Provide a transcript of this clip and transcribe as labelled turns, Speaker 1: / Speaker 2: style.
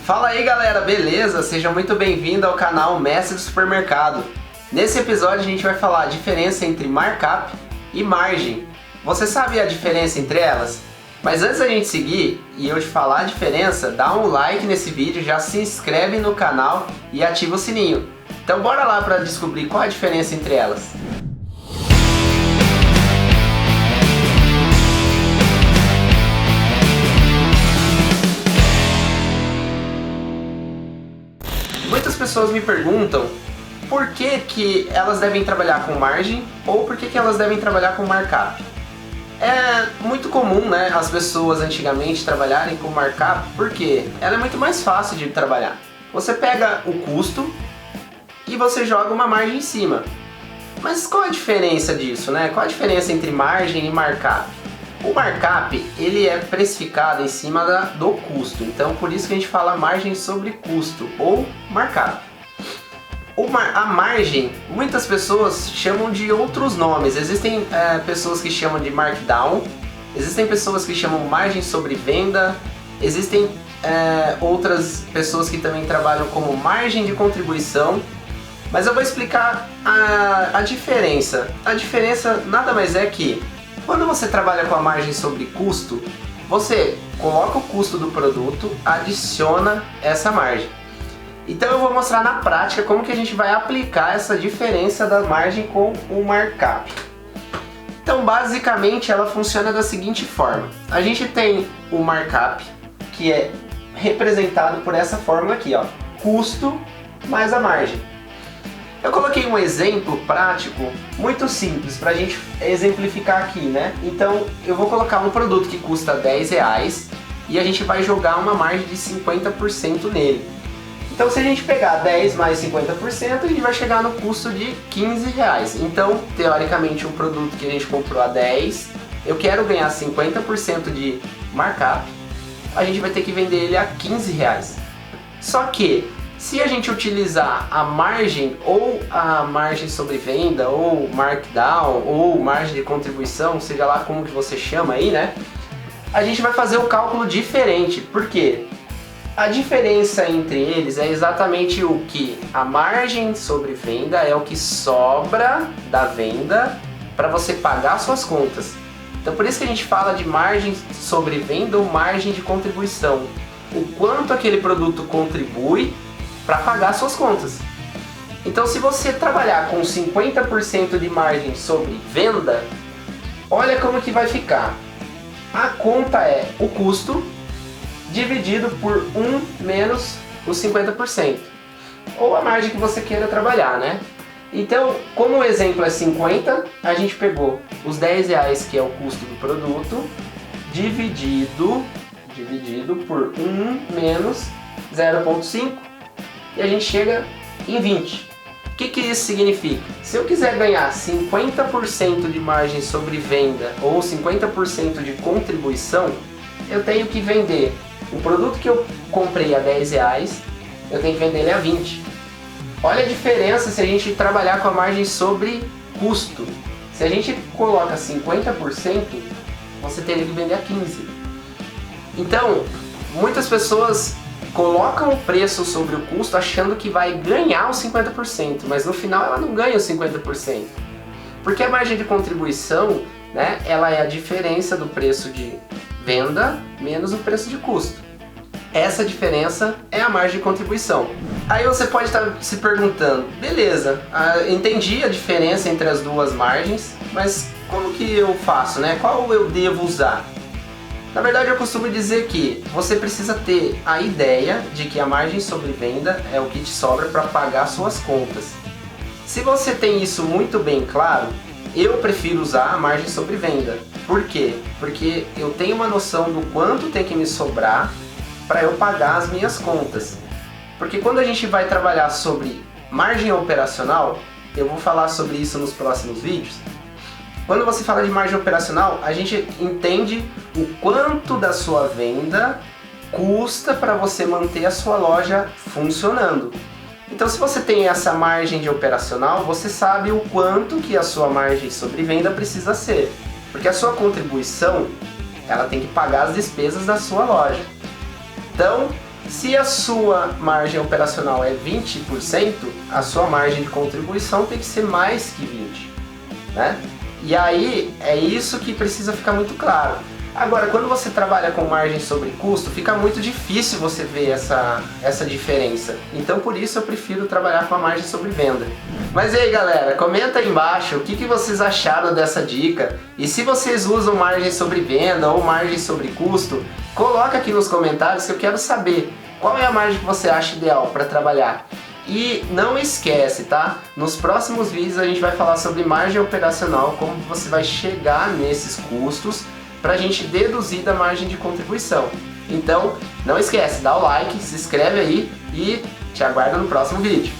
Speaker 1: Fala aí galera, beleza? Seja muito bem-vindo ao canal Mestre do Supermercado. Nesse episódio a gente vai falar a diferença entre markup e margem. Você sabe a diferença entre elas? Mas antes da gente seguir e eu te falar a diferença, dá um like nesse vídeo, já se inscreve no canal e ativa o sininho. Então bora lá para descobrir qual a diferença entre elas. Muitas pessoas me perguntam por que elas devem trabalhar com margem ou por que elas devem trabalhar com markup. É muito comum, né, as pessoas antigamente trabalharem com markup porque ela é muito mais fácil de trabalhar. Você pega o custo e você joga uma margem em cima. Mas qual a diferença disso, né? Qual a diferença entre margem e markup? O markup, ele é precificado em cima do custo, então por isso que a gente fala margem sobre custo ou markup. A margem, muitas pessoas chamam de outros nomes. Existem pessoas que chamam de markdown, existem pessoas que chamam margem sobre venda, existem outras pessoas que também trabalham como margem de contribuição. Mas eu vou explicar a diferença. A diferença nada mais é que quando você trabalha com a margem sobre custo, você coloca o custo do produto, adiciona essa margem. Então eu vou mostrar na prática como que a gente vai aplicar essa diferença da margem com o markup. Então basicamente ela funciona da seguinte forma. A gente tem o markup, que é representado por essa fórmula aqui, ó, custo mais a margem. Eu coloquei um exemplo prático muito simples para a gente exemplificar aqui, né? Então eu vou colocar um produto que custa R$10 e a gente vai jogar uma margem de 50% nele. Então se a gente pegar 10 mais 50%, a gente vai chegar no custo de R$15. Então, teoricamente, um produto que a gente comprou a 10, eu quero ganhar 50% de markup, a gente vai ter que vender ele a R$15. Só que, se a gente utilizar a margem, ou a margem sobre venda, ou markdown, ou margem de contribuição, seja lá como que você chama aí, né? A gente vai fazer o cálculo diferente. Por quê? A diferença entre eles é exatamente o que a margem sobre venda é o que sobra da venda para você pagar suas contas. Então por isso que a gente fala de margem sobre venda ou margem de contribuição. O quanto aquele produto contribui para pagar suas contas. Então se você trabalhar com 50% de margem sobre venda, olha como que vai ficar. A conta é o custo dividido por 1 menos os 50%, ou a margem que você queira trabalhar, né? Então, como o exemplo é 50, a gente pegou os R$10 que é o custo do produto, dividido por 1 menos 0,5, e a gente chega em 20. O que isso significa? Se eu quiser ganhar 50% de margem sobre venda ou 50% de contribuição, eu tenho que vender o produto que eu comprei a R$10, eu tenho que vender ele a 20. Olha a diferença se a gente trabalhar com a margem sobre custo. Se a gente coloca 50%, você teria que vender a 15. Então, muitas pessoas colocam o preço sobre o custo achando que vai ganhar os 50%, mas no final ela não ganha os 50%. Porque a margem de contribuição, né, ela é a diferença do preço de venda menos o preço de custo. Essa diferença é a margem de contribuição. Aí você pode estar se perguntando, beleza, entendi a diferença entre as duas margens, mas como que eu faço, né? Qual eu devo usar? Na verdade eu costumo dizer que você precisa ter a ideia de que a margem sobre venda é o que te sobra para pagar suas contas. Se você tem isso muito bem claro, eu prefiro usar a margem sobre venda. Por quê? Porque eu tenho uma noção do quanto tem que me sobrar para eu pagar as minhas contas. Porque quando a gente vai trabalhar sobre margem operacional, eu vou falar sobre isso nos próximos vídeos. Quando você fala de margem operacional, a gente entende o quanto da sua venda custa para você manter a sua loja funcionando. Então se você tem essa margem de operacional, você sabe o quanto que a sua margem sobre venda precisa ser. Porque a sua contribuição, ela tem que pagar as despesas da sua loja. Então, Se a sua margem operacional é 20%, a sua margem de contribuição tem que ser mais que 20%, né? E aí é isso que precisa ficar muito claro. Agora, quando você trabalha com margem sobre custo, fica muito difícil você ver essa diferença. Então, por isso eu prefiro trabalhar com a margem sobre venda. Mas e aí, galera, comenta aí embaixo o que vocês acharam dessa dica. E se vocês usam margem sobre venda ou margem sobre custo, coloca aqui nos comentários que eu quero saber qual é a margem que você acha ideal para trabalhar. E não esquece, tá? Nos próximos vídeos a gente vai falar sobre margem operacional, como você vai chegar nesses custos para a gente deduzir da margem de contribuição. Então, não esquece, dá o like, se inscreve aí e te aguardo no próximo vídeo.